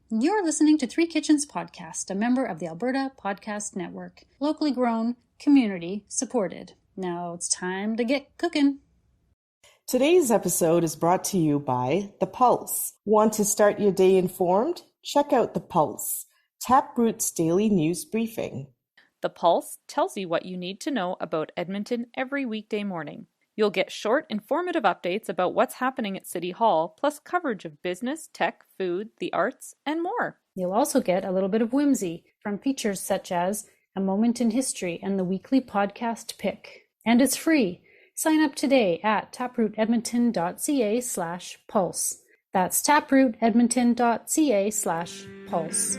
You're listening to Three Kitchens Podcast, a member of the Alberta Podcast Network. Locally grown, community supported. Now it's time to get cooking. Today's episode is brought to you by The Pulse. Want to start your day informed? Check out The Pulse, Taproot's daily news briefing. The Pulse tells you what you need to know about Edmonton every weekday morning. You'll get short, informative updates about what's happening at City Hall, plus coverage of business, tech, food, the arts, and more. You'll also get a little bit of whimsy from features such as A Moment in History and the weekly podcast pick. And it's free. Sign up today at taprootedmonton.ca/pulse. That's taprootedmonton.ca/pulse.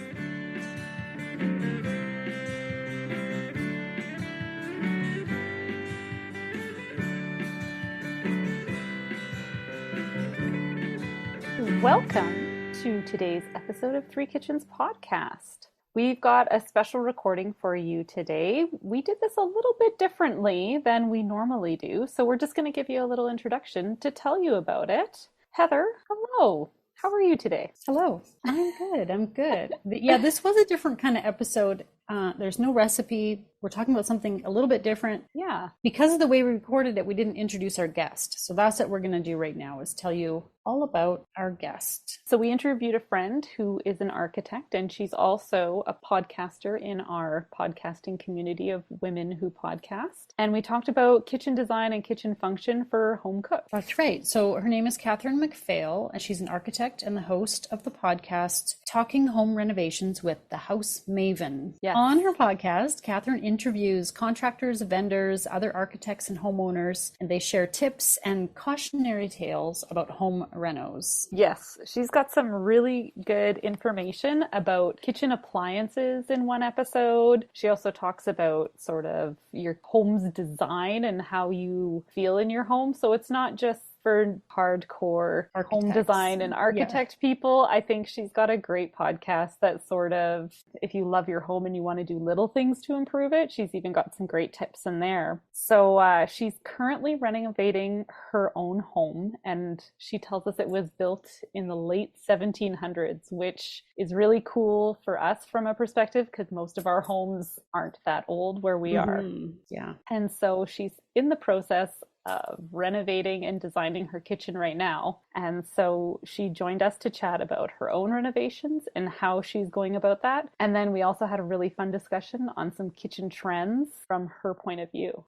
Welcome to today's episode of Three Kitchens Podcast. We've got a special recording for you today. We did this a little bit differently than we normally do, so we're just going to give you a little introduction to tell you about it. Heather, hello. How are you today? Hello. I'm good. Yeah, this was a different kind of episode. There's no recipe. We're talking about something a little bit different. Yeah. Because of the way we recorded it, we didn't introduce our guest. So that's what we're going to do right now, is tell you all about our guest. So we interviewed a friend who is an architect, and she's also a podcaster in our podcasting community of women who podcast. And we talked about kitchen design and kitchen function for home cooks. That's right. So her name is Katherine MacPhail, and she's an architect and the host of the podcast Talking Home Renovations with the House Maven. Yes. On her podcast, Katherine interviews contractors, vendors, other architects and homeowners, and they share tips and cautionary tales about home renos. Yes, she's got some really good information about kitchen appliances in one episode. She also talks about sort of your home's design and how you feel in your home. So it's not just for hardcore home design and architect people. I think she's got a great podcast that sort of, if you love your home and you want to do little things to improve it, she's even got some great tips in there. So she's currently renovating her own home, and she tells us it was built in the late 1700s, which is really cool for us from a perspective because most of our homes aren't that old where we are. Yeah. And so she's in the process of renovating and designing her kitchen right now. And so she joined us to chat about her own renovations and how she's going about that. And then we also had a really fun discussion on some kitchen trends from her point of view.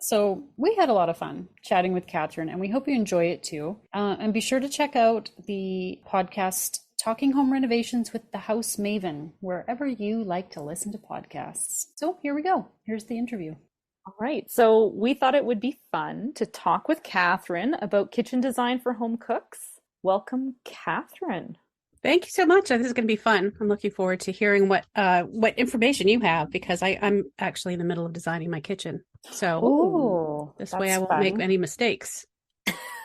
So we had a lot of fun chatting with Katherine, and we hope you enjoy it too. And be sure to check out the podcast Talking Home Renovations with the House Maven, wherever you like to listen to podcasts. So here we go. Here's the interview. All right, so we thought it would be fun to talk with Katherine about kitchen design for home cooks. Welcome, Katherine. Thank you so much. This is going to be fun. I'm looking forward to hearing what information you have, because I'm actually in the middle of designing my kitchen. So this way I won't make any mistakes.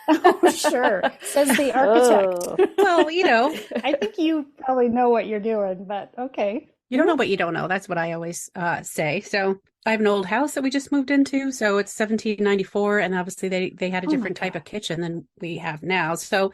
Oh, sure. Says the architect. Well, I think you probably know what you're doing, but okay. You don't know what you don't know. That's what I always say. So I have an old house that we just moved into. So it's 1794. And obviously they had a different type of kitchen than we have now. So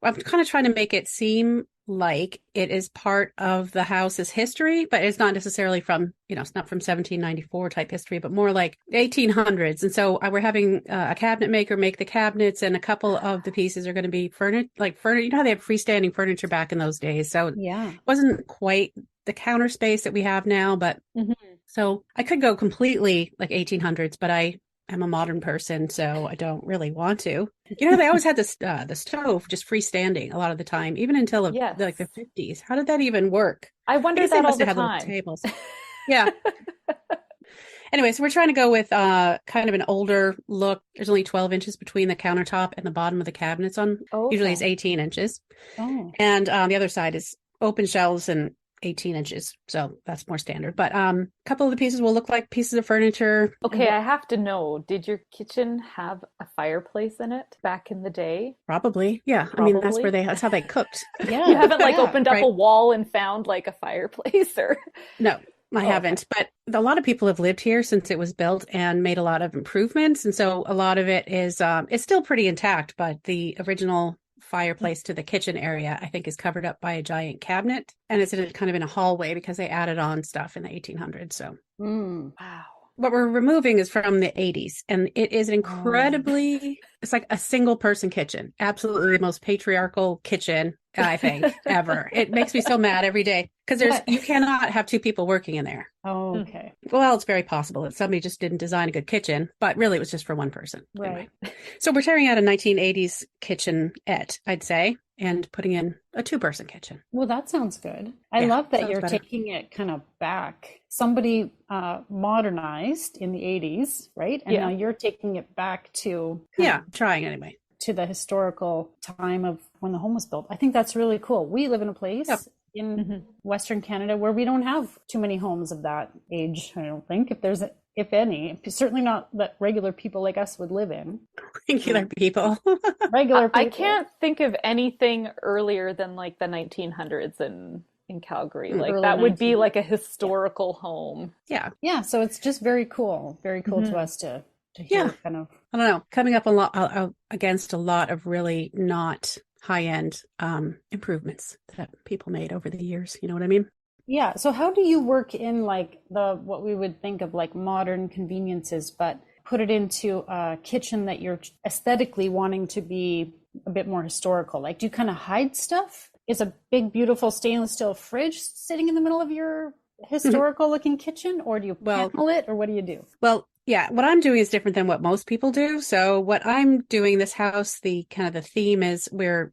I'm kind of trying to make it seem like it is part of the house's history, but it's not necessarily from, it's not from 1794 type history, but more like 1800s. And so we're having a cabinet maker make the cabinets, and a couple of the pieces are going to be furniture. You know how they have freestanding furniture back in those days. So yeah, it wasn't quite the counter space that we have now, but so I could go completely like 1800s, but I'm a modern person, so I don't really want to. They always had this the stove just freestanding a lot of the time, even until the 50s. How did that even work? I wonder that all the time. Tables. Yeah. Anyway, so we're trying to go with kind of an older look. There's only 12 inches between the countertop and the bottom of the cabinets usually it's 18 inches. Oh. And the other side is open shelves and 18 inches. So that's more standard. But a couple of the pieces will look like pieces of furniture. Okay, I have to know, did your kitchen have a fireplace in it back in the day? Probably. Yeah. Probably. I mean, that's how they cooked. Yeah. You haven't opened up a wall and found like a fireplace or? No. I haven't, but a lot of people have lived here since it was built and made a lot of improvements. And so a lot of it is, it's still pretty intact, but the original fireplace to the kitchen area, I think, is covered up by a giant cabinet, and it's kind of in a hallway because they added on stuff in the 1800s. So, Wow. what we're removing is from the 80s, and it is incredibly, it's like a single person kitchen. Absolutely the most patriarchal kitchen, I think, ever. It makes me so mad every day because you cannot have two people working in there. Oh, okay. Well, it's very possible that somebody just didn't design a good kitchen, but really it was just for one person. Right. Anyway. So we're tearing out a 1980s kitchenette, I'd say, and putting in a two-person kitchen. Well, that sounds good. I love that you're better. taking it kind of back. Somebody modernized in the 80s, right? And now you're taking it back to trying anyway. To the historical time of when the home was built. I think that's really cool. We live in a place in Western Canada where we don't have too many homes of that age, I don't think, if any. Certainly not that regular people like us would live in. Regular people. Regular people. I can't think of anything earlier than like the 1900s in Calgary. Like Early that would be 1900s. like a historical home. Yeah. Yeah, so it's just very cool to us to hear kind of. I don't know, coming up against a lot of really not high-end improvements that people made over the years. You know what I mean? Yeah. So how do you work in like what we would think of like modern conveniences, but put it into a kitchen that you're aesthetically wanting to be a bit more historical? Like, do you kind of hide stuff? Is a big, beautiful stainless steel fridge sitting in the middle of your historical looking kitchen, or do you panel it, or what do you do? Well, yeah, what I'm doing is different than what most people do. So what I'm doing, this house, the theme is we're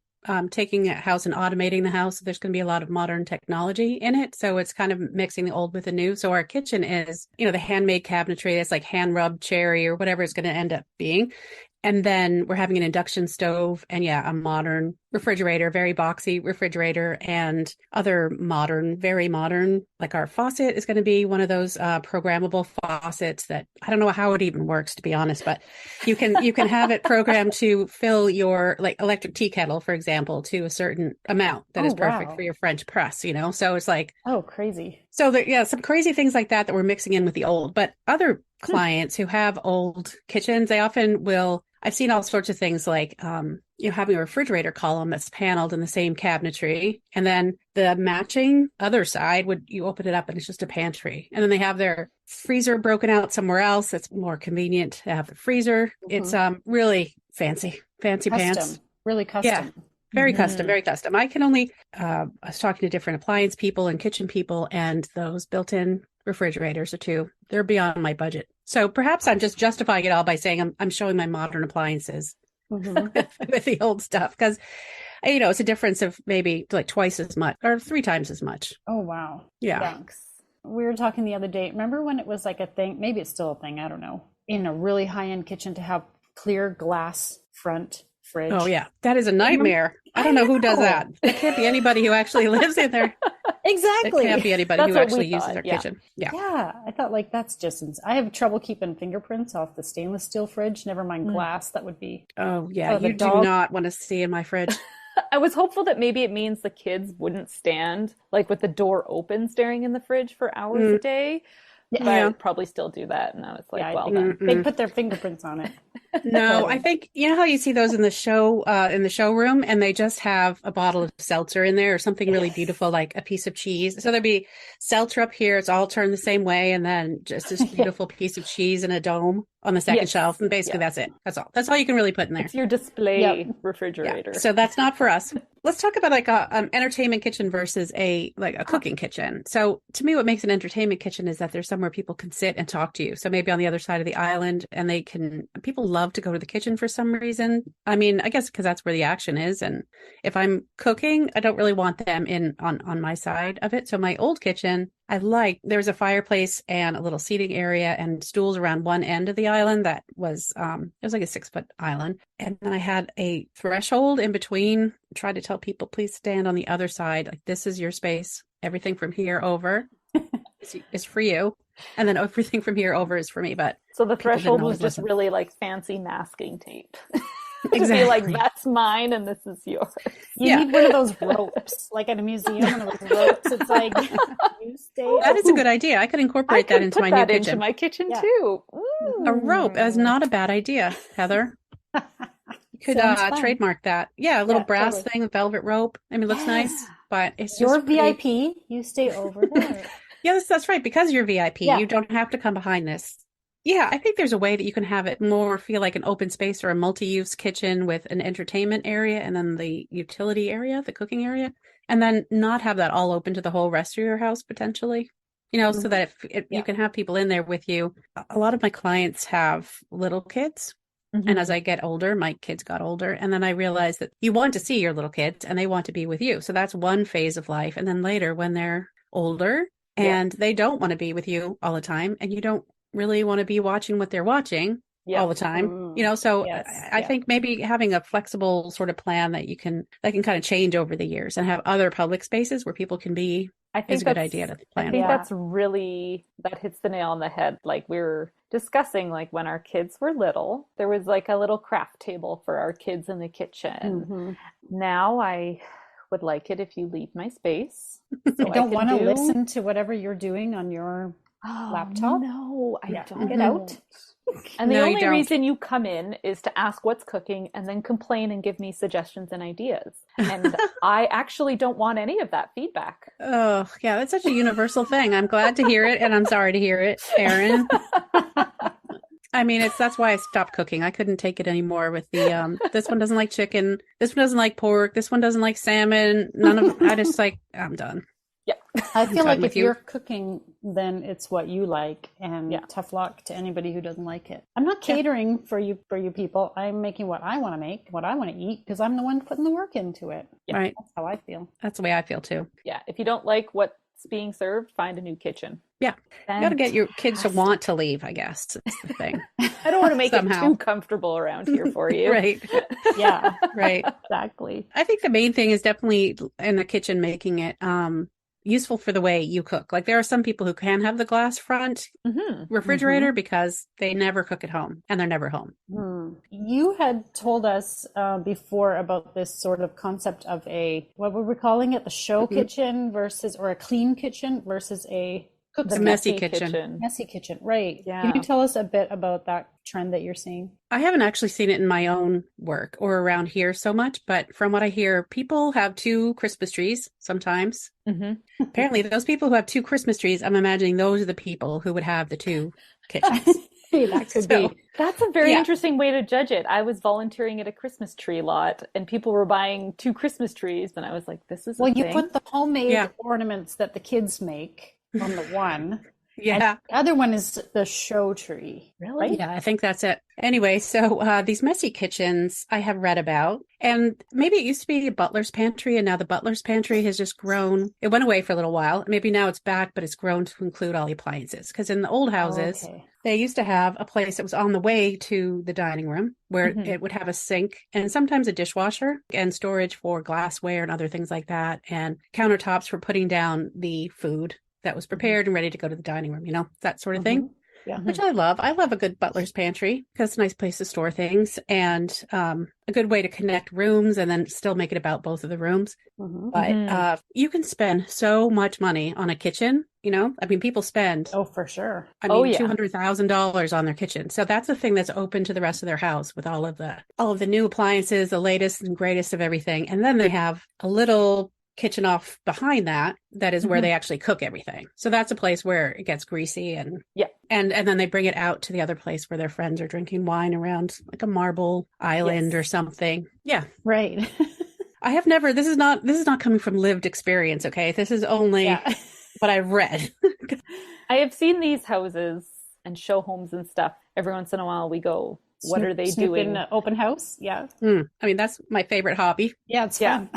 taking a house and automating the house. There's going to be a lot of modern technology in it. So it's kind of mixing the old with the new. So our kitchen is, the handmade cabinetry that's like hand rubbed cherry or whatever it's going to end up being. And then we're having an induction stove and a modern refrigerator, very boxy refrigerator, and other modern, very modern, like our faucet is going to be one of those programmable faucets that I don't know how it even works, to be honest, but you can have it programmed to fill your like electric tea kettle, for example, to a certain amount that is perfect for your French press, So it's like, oh, crazy. So there, some crazy things like that we're mixing in with the old, but other clients who have old kitchens, they often will. I've seen all sorts of things like, having a refrigerator column that's paneled in the same cabinetry. And then the matching other side you open it up and it's just a pantry. And then they have their freezer broken out somewhere else. It's more convenient to have the freezer. It's really fancy pants. Really custom. Yeah. Very custom, very custom. I can only, I was talking to different appliance people and kitchen people, and those built-in refrigerators they're beyond my budget. So perhaps I'm just justifying it all by saying I'm showing my modern appliances with the old stuff because, it's a difference of maybe like twice as much or 3 times as much. Oh, wow. Yeah. Thanks. We were talking the other day. Remember when it was like a thing, maybe it's still a thing, I don't know, in a really high-end kitchen to have clear glass front fridge? Oh, yeah. That is a nightmare. I don't know who does that. It can't be anybody who actually lives in there. Exactly. It can't be anybody who actually uses their kitchen. Yeah. Yeah. I thought like that's just I have trouble keeping fingerprints off the stainless steel fridge. Never mind glass. That would be. Oh, yeah. You do not want to see in my fridge. I was hopeful that maybe it means the kids wouldn't stand like with the door open staring in the fridge for hours a day. Yeah. But I'd probably still do that. And now it's like, then. They put their fingerprints on it. No, I think, how you see those in the showroom and they just have a bottle of seltzer in there or something really beautiful, like a piece of cheese. So there'd be seltzer up here. It's all turned the same way. And then just this beautiful piece of cheese in a dome on the second shelf. And basically that's it. That's all you can really put in there. It's your display refrigerator. Yeah. So that's not for us. Let's talk about like a entertainment kitchen versus a cooking kitchen. So to me, what makes an entertainment kitchen is that there's somewhere people can sit and talk to you. So maybe on the other side of the island, and people love to go to the kitchen for some reason. I mean, I guess because that's where the action is. And if I'm cooking, I don't really want them in on my side of it. So my old kitchen, there's a fireplace and a little seating area and stools around one end of the island that was, it was like a 6-foot island. And then I had a threshold in between. I tried to tell people, please stand on the other side. Like, this is your space. Everything from here over is for you. And then everything from here over is for me. But so the threshold was just really like fancy masking tape. Exactly. To be like, that's mine and this is yours. You need one of those ropes, like at a museum, one of those ropes. It's like, you stay. That is a good idea. I could incorporate that into my new kitchen. Into my kitchen too. A rope is not a bad idea, Heather. You could Sounds fun. trademark that. Yeah, a little Yeah, brass totally. thing, velvet rope. I mean, it looks nice, Yes. but it's You're just pretty. VIP. You stay over there. Yes, that's right. Because you're VIP, Yeah. you don't have to come behind this. Yeah, I think there's a way that you can have it more feel like an open space or a multi-use kitchen with an entertainment area and then the utility area, the cooking area, and then not have that all open to the whole rest of your house potentially. So that if you can have people in there with you. A lot of my clients have little kids. And as I get older, my kids got older. And then I realized that you want to see your little kids and they want to be with you. So that's one phase of life. And then later when they're older and they don't want to be with you all the time and you don't really want to be watching what they're watching all the time, so I think maybe having a flexible sort of plan that can kind of change over the years and have other public spaces where people can be. I think is a good idea to plan. I think that's really, that hits the nail on the head. Like we were discussing, like when our kids were little, there was like a little craft table for our kids in the kitchen. Now I would like it if you leave my space. So I don't want to listen to whatever you're doing on your laptop. No, I don't. Get out. And the only reason you come in is to ask what's cooking and then complain and give me suggestions and ideas. And I actually don't want any of that feedback. Oh, yeah, that's such a universal thing. I'm glad to hear it and I'm sorry to hear it, Erin. I mean, that's why I stopped cooking. I couldn't take it anymore with the this one doesn't like chicken, this one doesn't like pork, this one doesn't like salmon. I just I'm done. Yeah. I feel like if you're cooking, then it's what you like, and tough luck to anybody who doesn't like it. I'm not catering for you people. I'm making what I want to make, what I want to eat, because I'm the one putting the work into it. Yeah, right. That's how I feel. That's the way I feel too. Yeah. If you don't like what's being served, find a new kitchen. Yeah. You got to get your kids to want to leave, I guess. That's the thing. I don't want to make it too comfortable around here for you. Right. Yeah. Right. Exactly. I think the main thing is definitely in the kitchen making it useful for the way you cook. Like there are some people who can have the glass front refrigerator because they never cook at home and they're never home. You had told us before about this sort of concept of what were we calling it? The show kitchen or a clean kitchen versus a messy kitchen. Messy kitchen, right. Yeah. Can you tell us a bit about that trend that you're seeing? I haven't actually seen it in my own work or around here so much, but from what I hear, people have 2 Christmas trees sometimes. Apparently, those people who have 2 Christmas trees, I'm imagining those are the people who would have the 2 kitchens. That could be. That's a very interesting way to judge it. I was volunteering at a Christmas tree lot and people were buying 2 Christmas trees. And I was like, this is you put the homemade ornaments that the kids make on the one. And the other one is the show tree. Really? Right? Yeah, I think that's it. Anyway, so these messy kitchens I have read about, and maybe it used to be a butler's pantry, and now the butler's pantry has just grown. It went away for a little while. Maybe now it's back, but it's grown to include all the appliances. Because in the old houses, they used to have a place that was on the way to the dining room where it would have a sink and sometimes a dishwasher and storage for glassware and other things like that, and countertops for putting down the food that was prepared and ready to go to the dining room, that sort of thing. Yeah. Which I love. I love a good butler's pantry because it's a nice place to store things and a good way to connect rooms and then still make it about both of the rooms. But you can spend so much money on a kitchen, I mean, people spend. Oh, for sure. I mean, $200,000 on their kitchen. So that's the thing that's open to the rest of their house with all of the new appliances, the latest and greatest of everything. And then they have a little kitchen off behind that is where they actually cook everything. So that's a place where it gets greasy and then they bring it out to the other place where their friends are drinking wine around like a marble island or something. Yeah. Right. I have never, this is not coming from lived experience. Okay. This is only what I've read. I have seen these houses and show homes and stuff. Every once in a while we go, what are they doing? Open house. Yeah. I mean, that's my favorite hobby. Yeah. It's fun.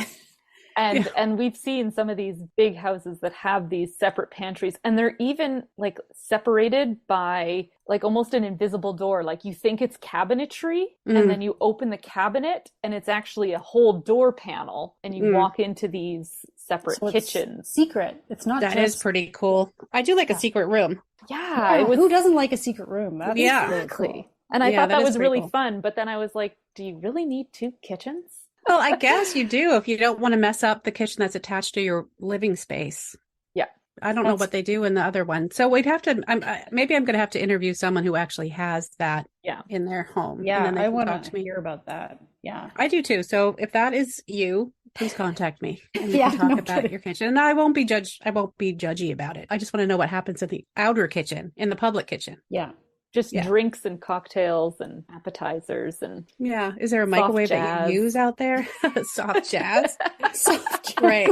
And we've seen some of these big houses that have these separate pantries, and they're even like separated by like almost an invisible door. Like you think it's cabinetry, and then you open the cabinet and it's actually a whole door panel, and you walk into these separate kitchens. Secret. It's not That is pretty cool. I do like a secret room. Yeah. Who doesn't like a secret room? That's exactly. really cool. And I thought that was really fun, but then I was like, do you really need 2 kitchens? Well, I guess you do if you don't want to mess up the kitchen that's attached to your living space. Yeah. I don't know what they do in the other one. So we'd have to, maybe I'm going to have to interview someone who actually has that in their home. Yeah, and then I want to hear about that. Yeah. I do too. So if that is you, please contact me and we Yeah, can talk no about kidding. your kitchen. And I won't be judgy about it. I just want to know what happens in the outer kitchen, in the public kitchen. Yeah. Just Yeah. drinks and cocktails and appetizers and Yeah. Is there a soft microwave that jazz. you use out there? Soft jazz. Soft. Right.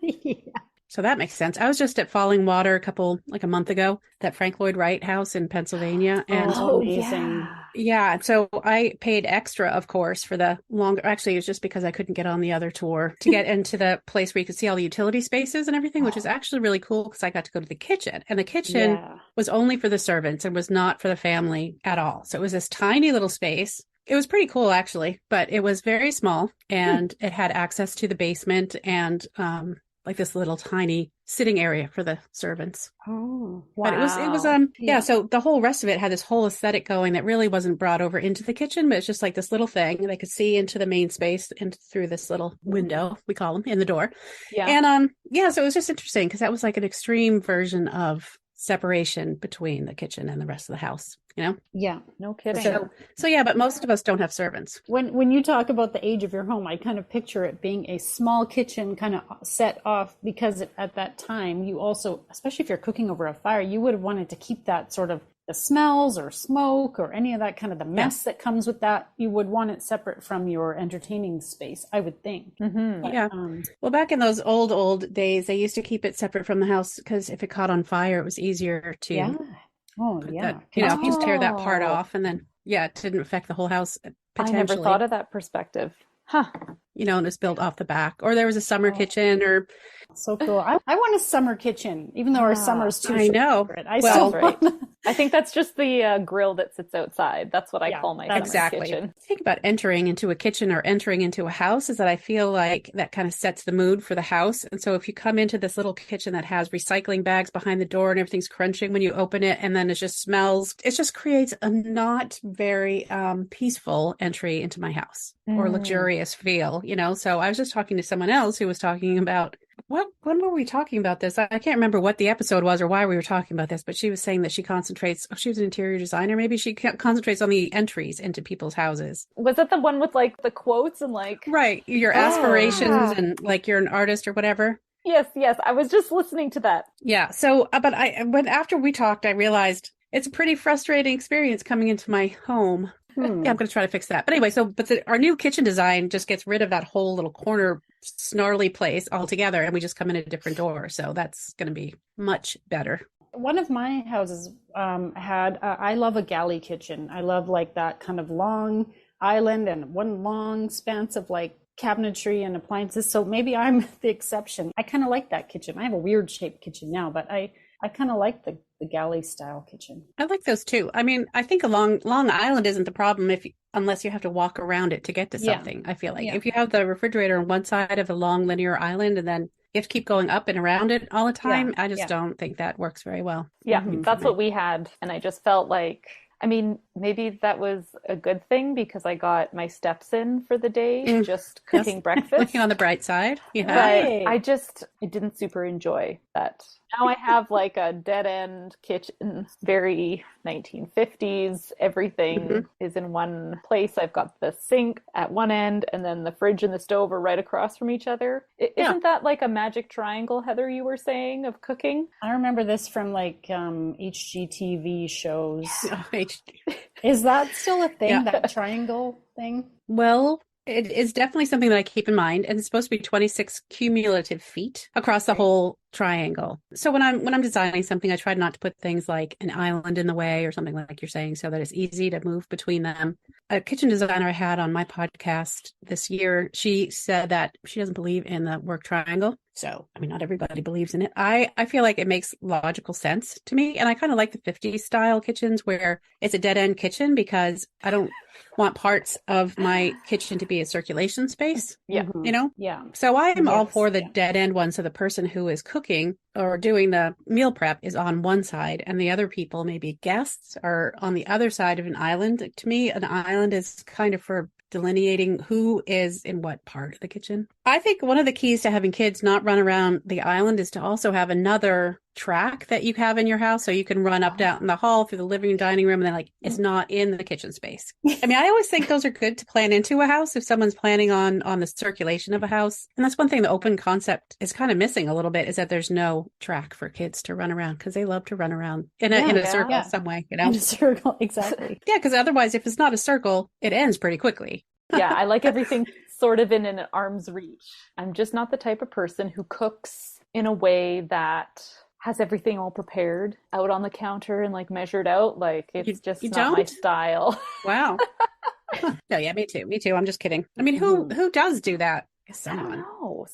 Yeah. So that makes sense. I was just at Falling Water a month ago, that Frank Lloyd Wright house in Pennsylvania. And Oh, amazing. yeah, so I paid extra, of course, for the longer. Actually, it's just because I couldn't get on the other tour to get into the place where you could see all the utility spaces and everything, which is actually really cool because I got to go to the kitchen. And the kitchen was only for the servants and was not for the family at all. So it was this tiny little space. It was pretty cool, actually, but it was very small and it had access to the basement and like this little tiny sitting area for the servants. Oh, wow. But it was so the whole rest of it had this whole aesthetic going that really wasn't brought over into the kitchen, but it's just like this little thing they could see into the main space and through this little window, we call them, in the door. Yeah. And so it was just interesting because that was like an extreme version of separation between the kitchen and the rest of the house, you know? Yeah. No kidding. So yeah, but most of us don't have servants. When you talk about the age of your home, I kind of picture it being a small kitchen kind of set off because at that time you also, especially if you're cooking over a fire, you would have wanted to keep that sort of the smells or smoke or any of that kind of the mess that comes with that. You would want it separate from your entertaining space, I would think. Mm-hmm. But, Well, back in those old days, they used to keep it separate from the house because if it caught on fire, it was easier to just tear that part off, and then it didn't affect the whole house potentially. I never thought of that perspective. Huh. And it's built off the back, or there was a summer kitchen, or so cool. I want a summer kitchen, even though our summer's too I short know. for it. Still right. I think that's just the grill that sits outside. That's what I call my summer kitchen. The thing about entering into a kitchen or entering into a house is that I feel like that kind of sets the mood for the house. And so if you come into this little kitchen that has recycling bags behind the door and everything's crunching when you open it, and then it just smells, it just creates a not very peaceful entry into my house or luxurious feel, So I was just talking to someone else who was talking about when were we talking about this? I can't remember what the episode was or why we were talking about this, but she was saying that she was an interior designer. Maybe she concentrates on the entries into people's houses. Was that the one with like the quotes and like... Right. Your aspirations and like you're an artist or whatever. Yes. I was just listening to that. Yeah. So, but after we talked, I realized it's a pretty frustrating experience coming into my home. Yeah, I'm going to try to fix that. But anyway, our new kitchen design just gets rid of that whole little corner snarly place altogether, and we just come in a different door. So that's going to be much better. One of my houses had, I love a galley kitchen. I love like that kind of long island and one long span of like cabinetry and appliances. So maybe I'm the exception. I kind of like that kitchen. I have a weird shaped kitchen now, but I kind of like the galley style kitchen. I like those too. I mean, I think a long island isn't the problem unless you have to walk around it to get to something. I feel like if you have the refrigerator on one side of a long linear island and then you have to keep going up and around it all the time, I just don't think that works very well. Yeah, that's what we had. And I just felt like, I mean, maybe that was a good thing because I got my steps in for the day, just cooking breakfast. Looking on the bright side. Yeah. But I didn't super enjoy that. Now I have like a dead end kitchen, very 1950s. Everything is in one place. I've got the sink at one end and then the fridge and the stove are right across from each other. Isn't that like a magic triangle, Heather, you were saying, of cooking? I remember this from like HGTV shows. Oh, Is that still a thing, that triangle thing? Well, it is definitely something that I keep in mind, and it's supposed to be 26 cumulative feet across the whole triangle. So when I'm designing something, I try not to put things like an island in the way or something like you're saying, so that it's easy to move between them. A kitchen designer I had on my podcast this year, she said that she doesn't believe in the work triangle. So, I mean, not everybody believes in it. I feel like it makes logical sense to me. And I kind of like the 50s style kitchens where it's a dead end kitchen because I don't want parts of my kitchen to be a circulation space. Yeah. Yeah. So I am all for the dead end one. So the person who is cooking or doing the meal prep is on one side and the other people, maybe guests, are on the other side of an island. To me, an island is kind of for delineating who is in what part of the kitchen. I think one of the keys to having kids not run around the island is to also have another track that you have in your house, so you can run up down the hall through the living room, dining room, and then like it's not in the kitchen space. I mean, I always think those are good to plan into a house if someone's planning on the circulation of a house. And that's one thing the open concept is kind of missing a little bit, is that there's no track for kids to run around, because they love to run around in a circle some way, you know? In a circle, exactly. Yeah, because otherwise, if it's not a circle, it ends pretty quickly. Yeah, I like everything sort of in an arm's reach. I'm just not the type of person who cooks in a way that has everything all prepared out on the counter and like measured out. Like it's just not my style. Wow. No, yeah, me too. Me too. I'm just kidding. I mean, who does do that? Someone. I don't know.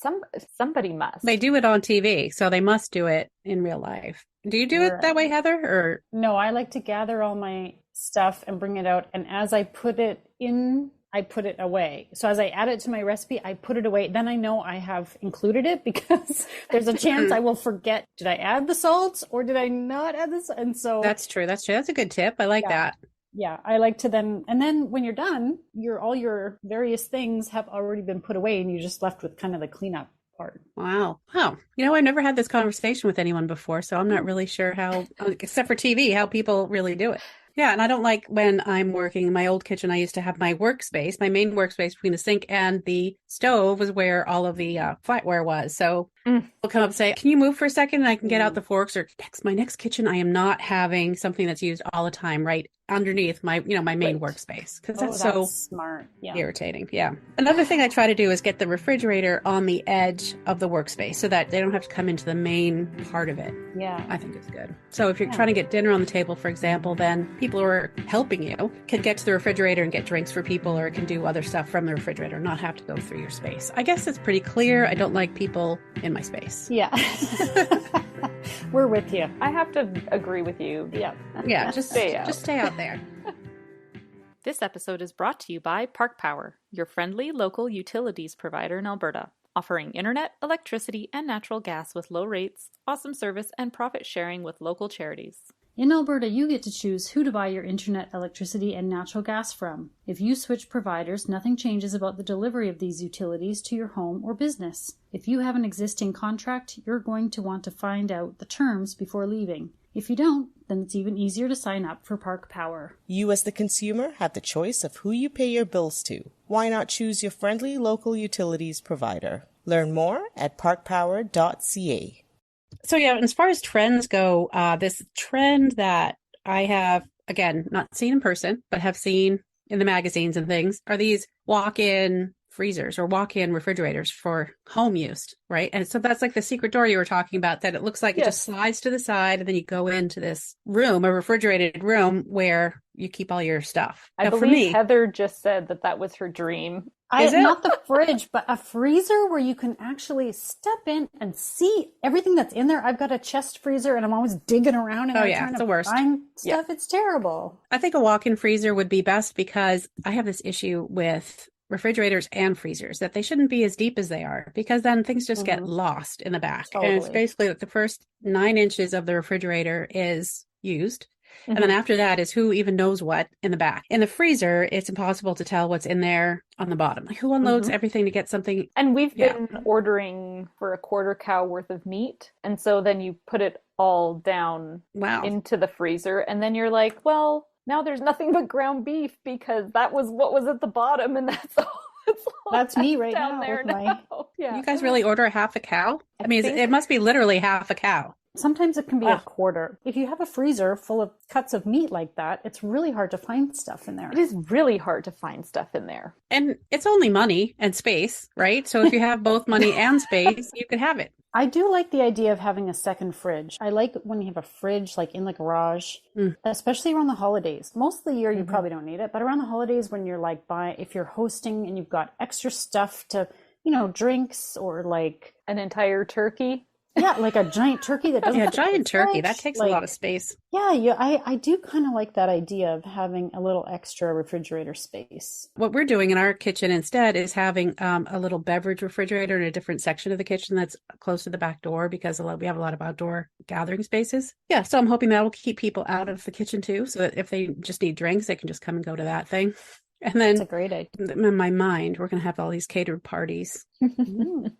Somebody must. They do it on TV, so they must do it in real life. Do you do it that way, Heather? Or no, I like to gather all my stuff and bring it out, and as I put it in, I put it away. So as I add it to my recipe, I put it away. Then I know I have included it, because there's a chance I will forget. Did I add the salt or did I not add this? And so that's true. That's a good tip. I like that. Yeah, I like to then when you're done, all your various things have already been put away, and you're just left with kind of the cleanup part. Wow. You know, I've never had this conversation with anyone before, so I'm not really sure how, except for TV, how people really do it. Yeah, and I don't like when I'm working in my old kitchen. I used to have my workspace, my main workspace between the sink and the stove was where all of the flatware was. So they'll come up and say, can you move for a second and I can get out the forks? Or my next kitchen, I am not having something that's used all the time right underneath my main workspace, because that's so smart. Yeah. Irritating. Yeah. Another thing I try to do is get the refrigerator on the edge of the workspace so that they don't have to come into the main part of it. Yeah. I think it's good. So if you're trying to get dinner on the table, for example, then people who are helping you can get to the refrigerator and get drinks for people, or can do other stuff from the refrigerator, not have to go through your space. I guess it's pretty clear. I don't like people in my space. Yeah. We're with you. I have to agree with you. Yeah. Yeah, just stay out there. This episode is brought to you by Park Power, your friendly local utilities provider in Alberta, offering internet, electricity, and natural gas with low rates, awesome service, and profit sharing with local charities. In Alberta, you get to choose who to buy your internet, electricity, and natural gas from. If you switch providers, nothing changes about the delivery of these utilities to your home or business. If you have an existing contract, you're going to want to find out the terms before leaving. If you don't, then it's even easier to sign up for Park Power. You as the consumer have the choice of who you pay your bills to. Why not choose your friendly local utilities provider? Learn more at parkpower.ca. So yeah, as far as trends go, this trend that I have, again, not seen in person, but have seen in the magazines and things, are these walk-in freezers or walk-in refrigerators for home use, right? And so that's like the secret door you were talking about, that it looks like it just slides to the side and then you go into this room, a refrigerated room where you keep all your stuff. I believe Heather just said that was her dream. Not the fridge, but a freezer where you can actually step in and see everything that's in there. I've got a chest freezer and I'm always digging around and trying it's to the worst. find stuff. Yeah. It's terrible. I think a walk-in freezer would be best, because I have this issue with refrigerators and freezers that they shouldn't be as deep as they are, because then things just get lost in the back. Totally. And it's basically like the first 9 inches of the refrigerator is used. And then after that is who even knows what in the back. In the freezer, it's impossible to tell what's in there on the bottom. Like, who unloads everything to get something? And we've been ordering for a quarter cow worth of meat. And so then you put it all down into the freezer. And then you're like, well, now there's nothing but ground beef, because that was what was at the bottom. And that's all. That's me right down now. There now. Yeah. You guys really order a half a cow? I mean, it must be literally half a cow. Sometimes it can be a quarter. If you have a freezer full of cuts of meat like that, it's really hard to find stuff in there. It is really hard to find stuff in there. And it's only money and space, right? So if you have both money and space, you could have it. I do like the idea of having a second fridge. I like when you have a fridge like in the garage, especially around the holidays. Most of the year you probably don't need it, but around the holidays when you're like if you're hosting and you've got extra stuff to, drinks or like an entire turkey. Yeah, like a giant turkey that doesn't. Yeah, a giant turkey. That takes a lot of space. Yeah, I do kind of like that idea of having a little extra refrigerator space. What we're doing in our kitchen instead is having a little beverage refrigerator in a different section of the kitchen that's close to the back door, because we have a lot of outdoor gathering spaces. Yeah, so I'm hoping that will keep people out of the kitchen too, so that if they just need drinks, they can just come and go to that thing. And That's a then great idea. in my mind, we're going to have all these catered parties,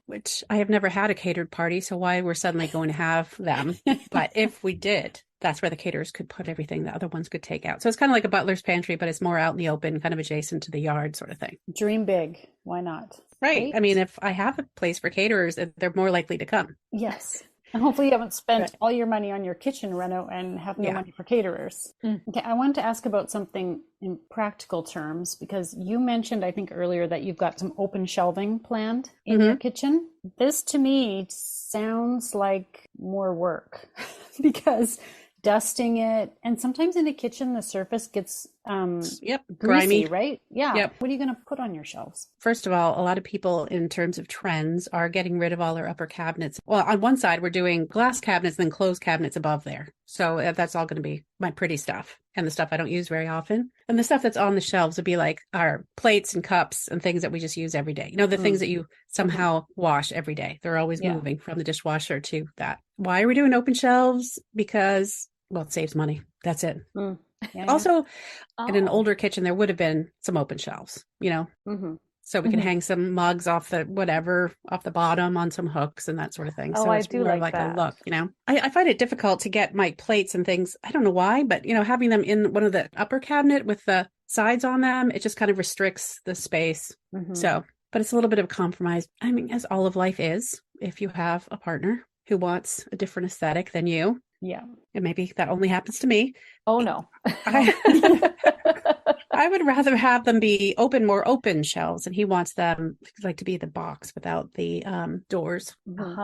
which I have never had a catered party. So why we're suddenly going to have them? But if we did, that's where the caterers could put everything the other ones could take out. So it's kind of like a butler's pantry, but it's more out in the open, kind of adjacent to the yard sort of thing. Dream big. Why not? Right. I mean, if I have a place for caterers, they're more likely to come. Yes. And hopefully you haven't spent Right. all your money on your kitchen reno and have no Yeah. money for caterers. Okay, I wanted to ask about something in practical terms because you mentioned, I think earlier, that you've got some open shelving planned in your kitchen. This to me sounds like more work because dusting it, and sometimes in a kitchen the surface gets Yep. greasy, Grimy. right? Yeah. Yep. What are you going to put on your shelves? First of all, a lot of people in terms of trends are getting rid of all their upper cabinets. Well, on one side, we're doing glass cabinets and then closed cabinets above there. So that's all going to be my pretty stuff and the stuff I don't use very often. And the stuff that's on the shelves would be like our plates and cups and things that we just use every day. You know, the things that you somehow wash every day. They're always Yeah. moving from the dishwasher to that. Why are we doing open shelves? Because, well, it saves money. That's it. Yeah, Also, in an Oh. older kitchen, there would have been some open shelves, you know, so we can hang some mugs off the bottom on some hooks and that sort of thing. Oh, So I it's do more like a that. look, you know. I find it difficult to get my plates and things. I don't know why, but you know, having them in one of the upper cabinet with the sides on them, it just kind of restricts the space. So, but it's a little bit of a compromise. I mean, as all of life is, if you have a partner who wants a different aesthetic than you, Yeah. and maybe that only happens to me, Oh no. I would rather have them be more open shelves, and he wants them like to be the box without the doors. Oh,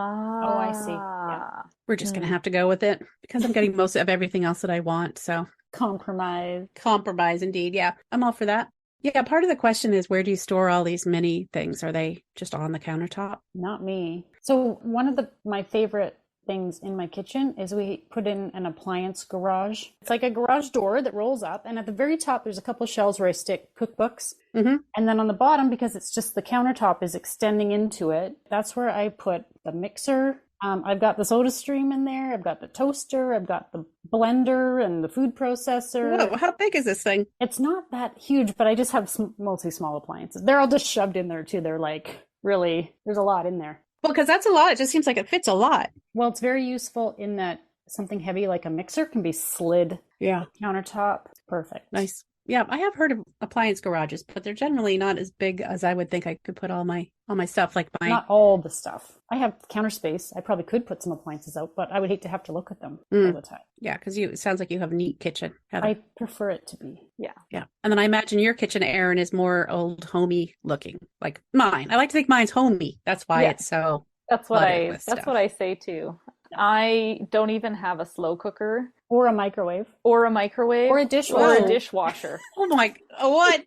I see. Yeah. We're just going to have to go with it because I'm getting most of everything else that I want. So Compromise. compromise indeed. Yeah, I'm all for that. Yeah, part of the question is, where do you store all these mini things? Are they just on the countertop? Not me. So one of my favorite things in my kitchen is we put in an appliance garage. It's like a garage door that rolls up, and at the very top there's a couple shelves where I stick cookbooks. And then on the bottom, because it's just the countertop is extending into it, that's where I put the mixer. I've got the soda stream in there. I've got the toaster. I've got the blender and the food processor. Whoa, how big is this thing? It's not that huge, but I just have mostly small appliances. They're all just shoved in there too. They're like, really, there's a lot in there. Well, because that's a lot. It just seems like it fits a lot. Well, it's very useful in that something heavy like a mixer can be slid Yeah. countertop. Perfect. Nice. Yeah, I have heard of appliance garages, but they're generally not as big as I would think I could put all my stuff. Like my Not all the stuff. I have counter space. I probably could put some appliances out, but I would hate to have to look at them all the time. yeah, because it sounds like you have a neat kitchen, Heather. I prefer it to be. Yeah. Yeah, and then I imagine your kitchen, Erin, is more old homey looking, like mine. I like to think mine's homey. That's why Yeah. it's so. That's what flooded with that's stuff. what I say too. I don't even have a slow cooker Or a microwave. or a microwave Or a or dishwasher. a dishwasher. Oh my! What?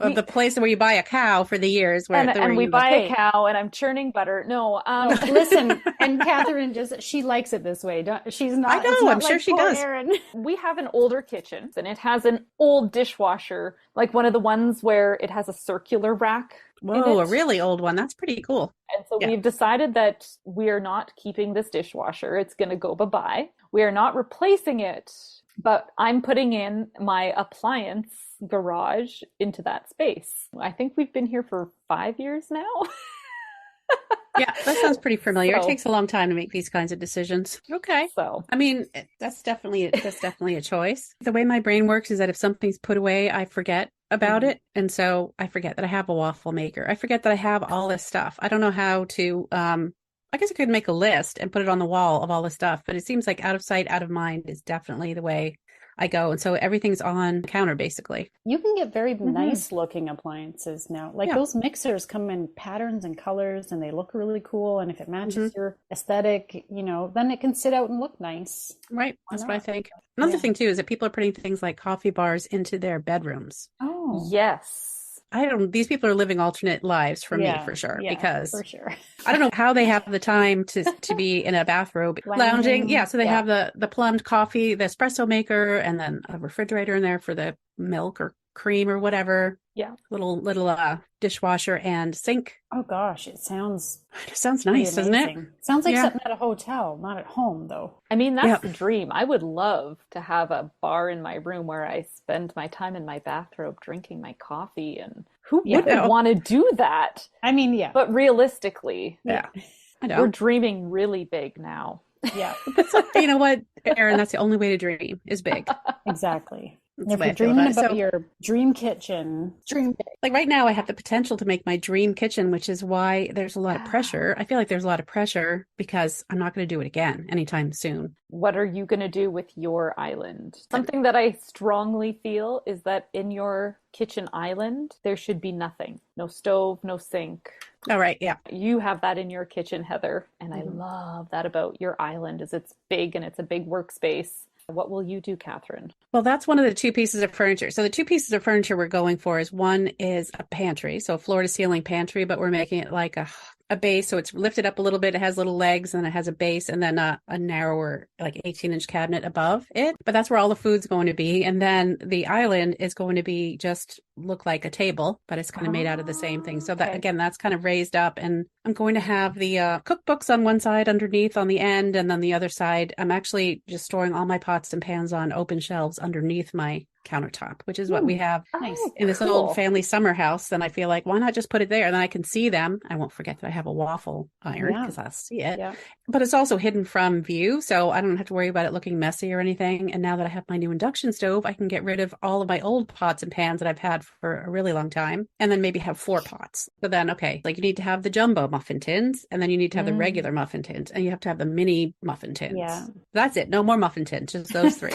Of the place where you buy a cow for the years, where and we you- buy Hey. a cow and I'm churning butter. No, Listen, and Katherine she likes it this way. She's not. I know, it's not I'm sure like she poor does. Erin. we have an older kitchen and it has an old dishwasher, like one of the ones where it has a circular rack. in Whoa, a it. really old one. That's pretty cool. And so Yeah. we've decided that we are not keeping this dishwasher. It's going to go bye-bye. We are not replacing it, but I'm putting in my appliance garage into that space. I think we've been here for 5 years now. Yeah, that sounds pretty familiar. It So- takes a long time to make these kinds of decisions. Okay. So I mean, that's definitely a choice. The way my brain works is that if something's put away, I forget about it, and so I forget that I have a waffle maker. I forget that I have all this stuff. I don't know how to. I guess I could make a list and put it on the wall of all the stuff, but it seems like out of sight, out of mind is definitely the way I go, and so everything's on the counter basically. You can get very nice looking appliances now. Like Yeah. those mixers come in patterns and colors and they look really cool. And if it matches your aesthetic, then it can sit out and look nice. Right. That's what I not? think. Another Yeah. thing too is that people are putting things like coffee bars into their bedrooms. Oh, yes. These people are living alternate lives for me yeah, for sure, yeah, because for sure. I don't know how they have the time to be in a bathrobe lounging. Yeah. So they Yeah. have the plumbed coffee, the espresso maker, and then a refrigerator in there for the milk or cream or whatever. Yeah. Little dishwasher and sink. Oh gosh, it sounds Nice, doesn't it? Sounds like Yeah. something at a hotel, not at home though. I mean, that's Yep. the dream. I would love to have a bar in my room where I spend my time in my bathrobe drinking my coffee. And who wouldn't want to do that? I mean, yeah. But realistically, Yeah. I we're know. dreaming really big now. Yeah, You know what, Erin? That's the only way to dream is big. exactly. That's If the way you're I feel dreaming about it. about So- your dream kitchen, dream big. Like right now, I have the potential to make my dream kitchen, which is why there's a lot of pressure. I feel like there's a lot of pressure because I'm not going to do it again anytime soon. What are you going to do with your island? Something that I strongly feel is that in your kitchen island, there should be nothing. No stove, no sink. All right. Yeah. You have that in your kitchen, Heather. And I love that about your island is it's big and it's a big workspace. What will you do, Katherine? Well, that's one of the two pieces of furniture. So the two pieces of furniture we're going for is one is a pantry. So a floor to ceiling pantry, but we're making it like a base. So it's lifted up a little bit. It has little legs and it has a base and then a narrower, like 18-inch cabinet above it. But that's where all the food's going to be. And then the island is going to be just look like a table, but it's kind of made out of the same thing. So that, again, that's kind of raised up. And I'm going to have the cookbooks on one side underneath on the end. And then the other side, I'm actually just storing all my pots and pans on open shelves underneath my countertop, which is what we have in this old family summer house. And I feel like, why not just put it there? And then I can see them. I won't forget that I have a waffle iron because I'll see it. Yeah. But it's also hidden from view. So I don't have to worry about it looking messy or anything. And now that I have my new induction stove, I can get rid of all of my old pots and pans that I've had for a really long time. And then maybe have 4 pots. So then, okay, like you need to have the jumbo muffin tins and then you need to have the regular muffin tins and you have to have the mini muffin tins. Yeah. That's it. No more muffin tins, just those 3.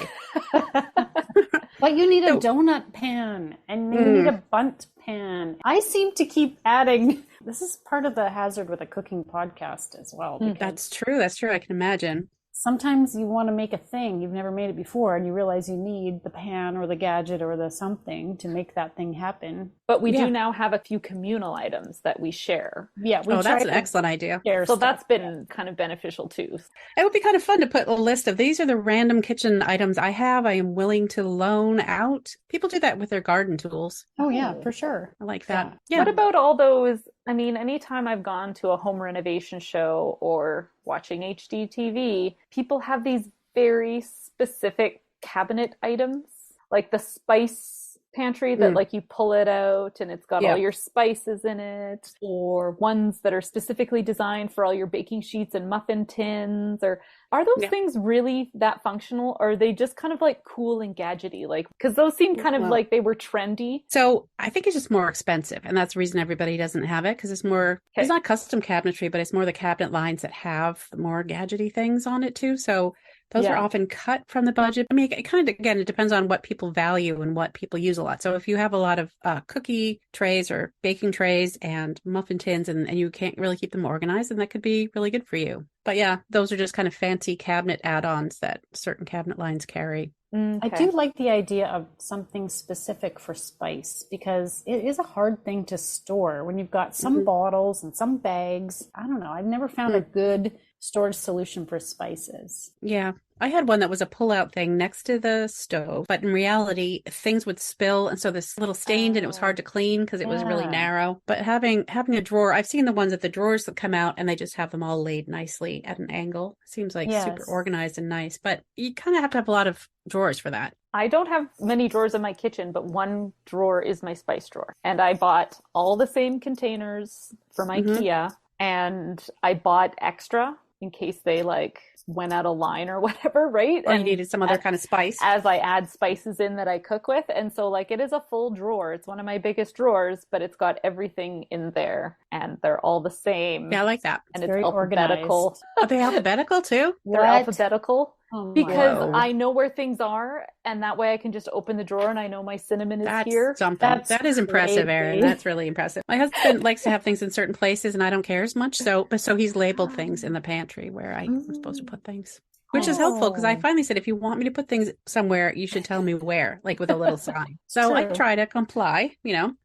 But you need a donut pan and you need a bunt pan. I seem to keep adding. This is part of the hazard with a cooking podcast as well. That's true. That's true. I can imagine. Sometimes you want to make a thing, you've never made it before, and you realize you need the pan or the gadget or the something to make that thing happen. But we do now have a few communal items that we share. Yeah, that's an excellent idea. So that's been kind of beneficial too. It would be kind of fun to put a list of these are the random kitchen items I have. I am willing to loan out. People do that with their garden tools. Oh yeah, for sure. I like that. Yeah. What about all those? I mean, anytime I've gone to a home renovation show or watching HGTV, people have these very specific cabinet items, like the spice pantry that like you pull it out and it's got all your spices in it, or ones that are specifically designed for all your baking sheets and muffin tins. Or are those things really that functional, or are they just kind of like cool and gadgety? Like, because those seem kind of like they were trendy. So I think it's just more expensive, and that's the reason everybody doesn't have it, because it's more it's not custom cabinetry, but it's more the cabinet lines that have the more gadgety things on it too. So those are often cut from the budget. I mean, it kind of, again, it depends on what people value and what people use a lot. So if you have a lot of cookie trays or baking trays and muffin tins and you can't really keep them organized, then that could be really good for you. But yeah, those are just kind of fancy cabinet add-ons that certain cabinet lines carry. I do like the idea of something specific for spice, because it is a hard thing to store when you've got some bottles and some bags. I don't know. I've never found a good storage solution for spices. Yeah. I had one that was a pull-out thing next to the stove, but in reality, things would spill, and so this little stained, and it was hard to clean because it was really narrow. But having a drawer, I've seen the ones at the drawers that come out, and they just have them all laid nicely at an angle. Seems like super organized and nice, but you kind of have to have a lot of drawers for that. I don't have many drawers in my kitchen, but one drawer is my spice drawer, and I bought all the same containers from IKEA, and I bought extra in case they like went out of line or whatever, right? Or you needed some other kind of spice. As I add spices in that I cook with. And so like it is a full drawer. It's one of my biggest drawers, but it's got everything in there and they're all the same. Yeah, I like that. And it's alphabetical. Are they alphabetical too? They're alphabetical. Because Whoa. I know where things are, and that way I can just open the drawer and I know my cinnamon is here. That is impressive, Erin. That's really impressive. My husband likes to have things in certain places, and I don't care as much. So he's labeled things in the pantry where I'm supposed to put things. Which is helpful, because I finally said, if you want me to put things somewhere, you should tell me where, like with a little sign. So I try to comply,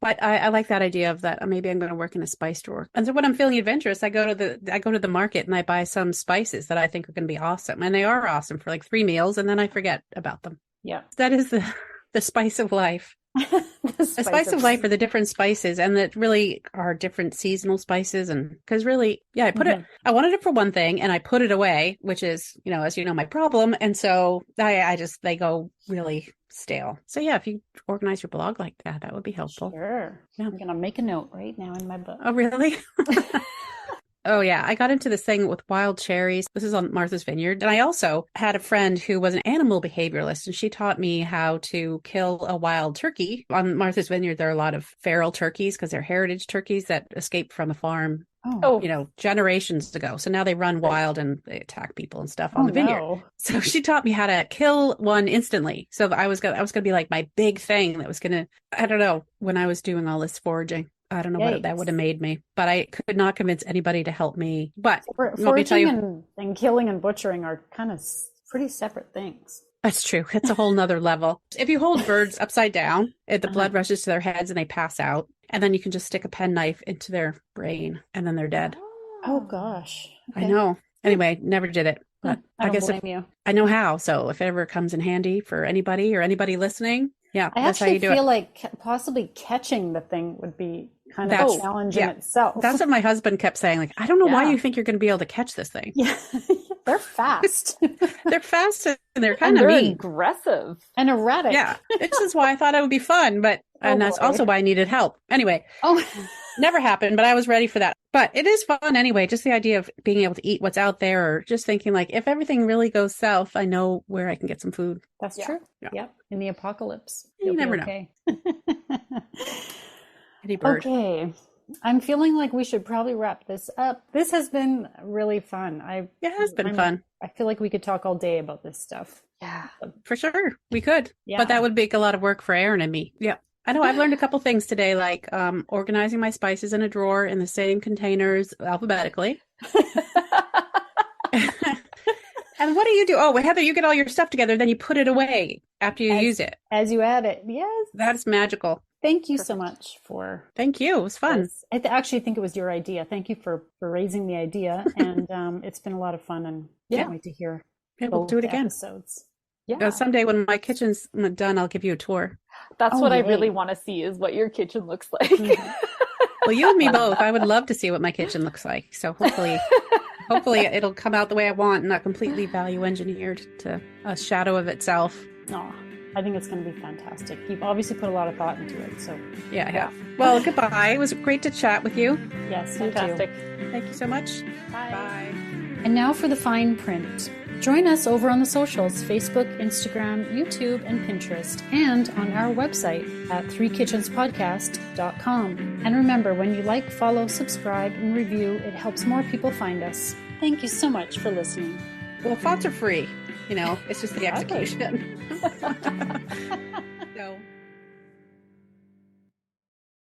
but I like that idea of that. Maybe I'm going to work in a spice drawer. And so when I'm feeling adventurous, I go to the market and I buy some spices that I think are going to be awesome. And they are awesome for like 3 meals, and then I forget about them. Yeah. That is the spice of life. The A spice of life are the different spices, and that really are different seasonal spices. And because really, yeah, I wanted it for one thing and I put it away, which is, as you know, my problem. And so they go really stale. So yeah, if you organize your blog like that, that would be helpful. Sure. Yeah. I'm going to make a note right now in my book. Oh, really? Oh, yeah. I got into this thing with wild cherries. This is on Martha's Vineyard. And I also had a friend who was an animal behavioralist, and she taught me how to kill a wild turkey. On Martha's Vineyard, there are a lot of feral turkeys because they're heritage turkeys that escaped from the farm, generations ago. So now they run wild and they attack people and stuff on the vineyard. No. So she taught me how to kill one instantly. So I was going to be like my big thing that was going to, I don't know, when I was doing all this foraging. I don't know what that would have made me, but I could not convince anybody to help me. But foraging and killing and butchering are kind of pretty separate things. That's true. It's a whole nother level. If you hold birds upside down, the blood rushes to their heads and they pass out. And then you can just stick a penknife into their brain and then they're dead. Oh, gosh. Okay. I know. Anyway, never did it. But I guess I know how. So if it ever comes in handy for anybody or anybody listening, that's how you do it. I feel like possibly catching the thing would be kind of a challenge in itself. That's what my husband kept saying. Like, I don't know why you think you're going to be able to catch this thing. Yeah, they're fast. They're fast and they're kind of mean. Aggressive. And erratic. Yeah, this is why I thought it would be fun. But and that's also why I needed help. Anyway, never happened, but I was ready for that. But it is fun anyway, just the idea of being able to eat what's out there, or just thinking like, if everything really goes south, I know where I can get some food. That's true. Yeah. Yep. In the apocalypse. You never know. Any bird. Okay. I'm feeling like we should probably wrap this up. This has been really fun. It has been fun. I feel like we could talk all day about this stuff. Yeah. For sure. We could. Yeah. But that would make a lot of work for Aaron and me. Yeah. I know I've learned a couple things today, like organizing my spices in a drawer in the same containers alphabetically. And what do you do? Oh, Heather, you get all your stuff together, then you put it away after you use it. As you add it. Yes. That's magical. Thank you so much for... Thank you. It was fun. This. I actually think it was your idea. Thank you for raising the idea. And it's been a lot of fun, and can't wait to hear we'll do it again. Episodes. Yeah. Someday when my kitchen's done, I'll give you a tour. That's what I really want to see, is what your kitchen looks like. Well, you and me both. I would love to see what my kitchen looks like. So hopefully it'll come out the way I want, not completely value engineered to a shadow of itself. Oh, I think it's going to be fantastic. You've obviously put a lot of thought into it. So yeah. Well, goodbye. It was great to chat with you. Yes, fantastic. Thank you so much. Bye. And now for the fine print. Join us over on the socials, Facebook, Instagram, YouTube, and Pinterest, and on our website at threekitchenspodcast.com. And remember, when you like, follow, subscribe, and review, it helps more people find us. Thank you so much for listening. Well, fonts are free. It's just the execution. So